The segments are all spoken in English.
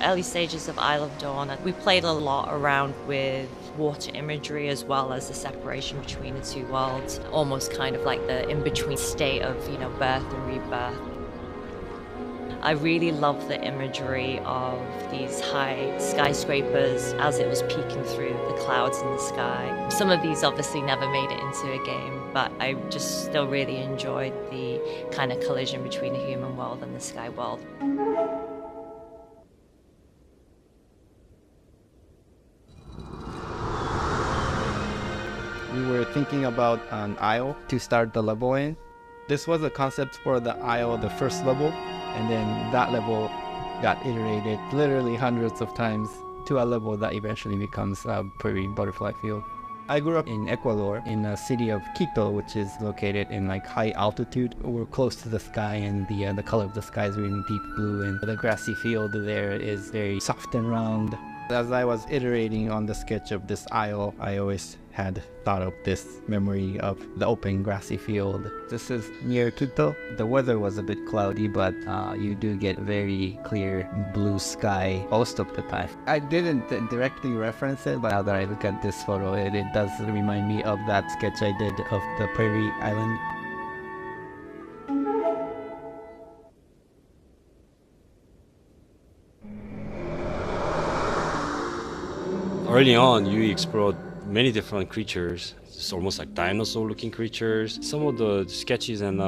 early stages of Isle of Dawn, we played a lot around with water imagery as well as the separation between the two worlds, almost kind of like the in-between state of, birth and rebirth. I really love the imagery of these high skyscrapers as it was peeking through the clouds in the sky. Some of these obviously never made it into a game, but I just still really enjoyed the kind of collision between the human world and the sky world. We were thinking about an isle to start the level in. This was a concept for the isle, the first level, and then that level got iterated literally hundreds of times to a level that eventually becomes a prairie butterfly field. I grew up in Ecuador, in the city of Quito, which is located in high altitude. We're close to the sky, and the color of the sky is really deep blue, and the grassy field there is very soft and round. As I was iterating on the sketch of this isle, I always had thought of this memory of the open grassy field. This is near Quito. The weather was a bit cloudy, but you do get very clear blue sky most of the time. I didn't directly reference it, but now that I look at this photo, it does remind me of that sketch I did of the prairie island. Early on, you explored many different creatures. It's almost like dinosaur-looking creatures. Some of the sketches and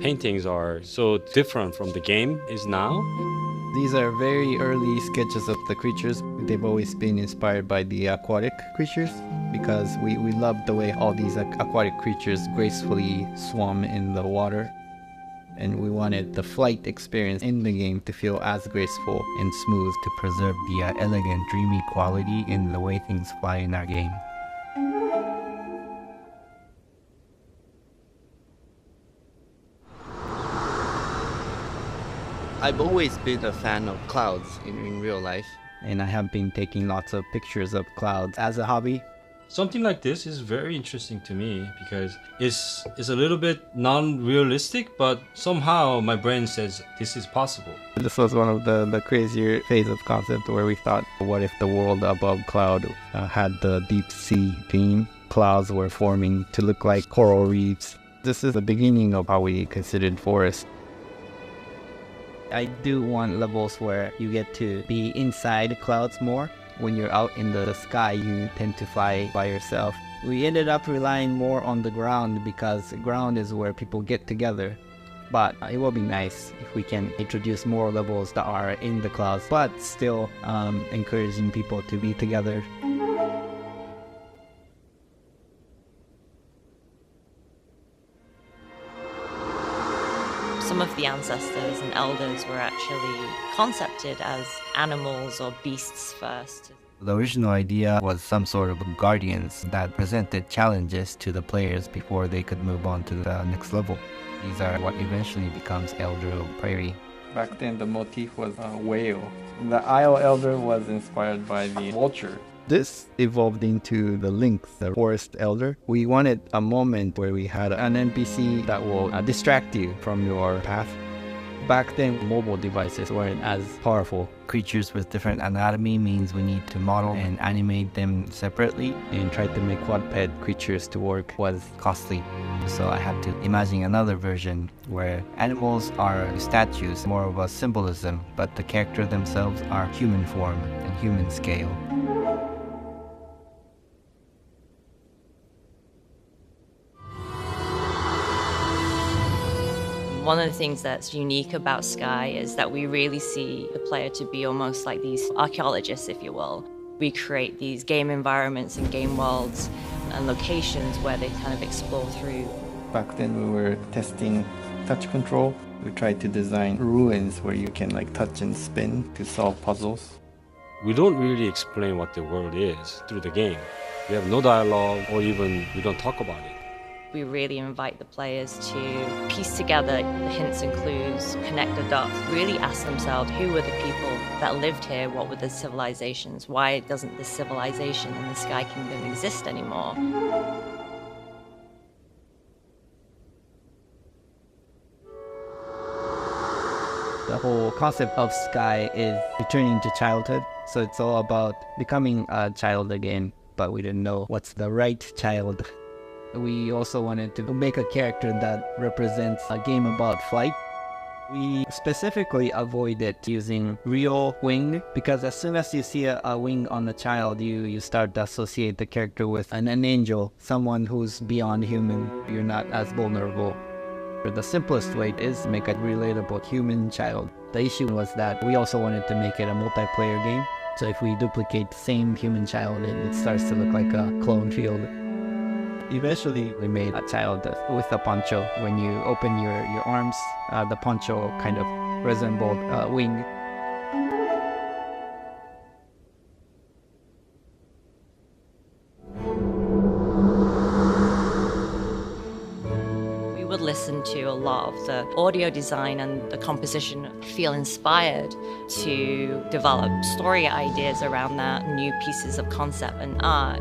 paintings are so different from the game is now. These are very early sketches of the creatures. They've always been inspired by the aquatic creatures because we love the way all these aquatic creatures gracefully swim in the water. And we wanted the flight experience in the game to feel as graceful and smooth to preserve the elegant, dreamy quality in the way things fly in our game. I've always been a fan of clouds in real life, and I have been taking lots of pictures of clouds as a hobby. Something like this is very interesting to me because it's a little bit non-realistic, but somehow my brain says this is possible. This was one of the crazier phase of concept where we thought, what if the world above cloud had the deep sea theme? Clouds were forming to look like coral reefs. This is the beginning of how we considered forest. I do want levels where you get to be inside clouds more. When you're out in the sky, you tend to fly by yourself. We ended up relying more on the ground because the ground is where people get together. But it will be nice if we can introduce more levels that are in the clouds, but still encouraging people to be together. Some of the ancestors and elders were actually concepted as animals or beasts first. The original idea was some sort of guardians that presented challenges to the players before they could move on to the next level. These are what eventually becomes Elder of Prairie. Back then the motif was a whale. The Isle Elder was inspired by the vulture. This evolved into the lynx, the forest elder. We wanted a moment where we had an NPC that will distract you from your path. Back then, mobile devices weren't as powerful. Creatures with different anatomy means we need to model and animate them separately, and try to make quadruped creatures to work was costly. So I had to imagine another version where animals are statues, more of a symbolism, but the characters themselves are human form and human scale. One of the things that's unique about Sky is that we really see the player to be almost like these archaeologists, if you will. We create these game environments and game worlds and locations where they kind of explore through. Back then we were testing touch control. We tried to design ruins where you can touch and spin to solve puzzles. We don't really explain what the world is through the game. We have no dialogue, or even we don't talk about it. We really invite the players to piece together the hints and clues, connect the dots, really ask themselves who were the people that lived here, what were the civilizations, why doesn't this civilization in the Sky Kingdom exist anymore? The whole concept of Sky is returning to childhood. So it's all about becoming a child again, but we didn't know what's the right child. We also wanted to make a character that represents a game about flight. We specifically avoided using real wing because as soon as you see a wing on a child, you start to associate the character with an angel, someone who's beyond human. You're not as vulnerable. The simplest way is to make a relatable human child. The issue was that we also wanted to make it a multiplayer game. So if we duplicate the same human child, it starts to look like a clone field. Eventually, we made a child with a poncho. When you open your arms, the poncho kind of resembled a wing. We would listen to a lot of the audio design and the composition, feel inspired to develop story ideas around that, new pieces of concept and art.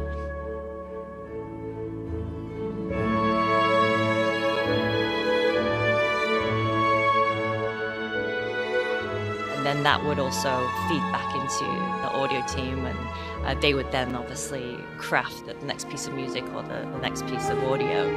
And then that would also feed back into the audio team, and they would then obviously craft the next piece of music or the next piece of audio.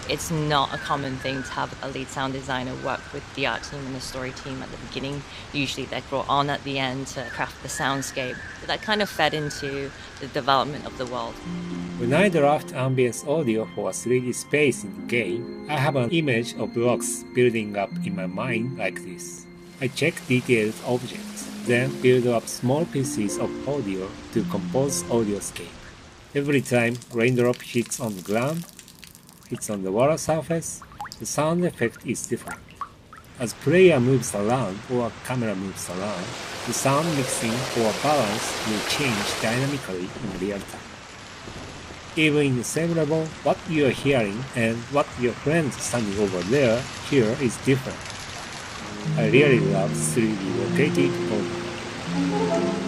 It's not a common thing to have a lead sound designer work with the art team and the story team at the beginning. Usually they're brought on at the end to craft the soundscape. That kind of fed into the development of the world. When I draft ambience audio for a 3D space in the game, I have an image of blocks building up in my mind like this. I check detailed objects, then build up small pieces of audio to compose audioscape. Every time raindrop hits on the ground, hits on the water surface, the sound effect is different. As player moves around or camera moves around, the sound mixing or balance will change dynamically in real time. Even in the same level, what you are hearing and what your friend standing over there hear is different. I really love 3D located audio.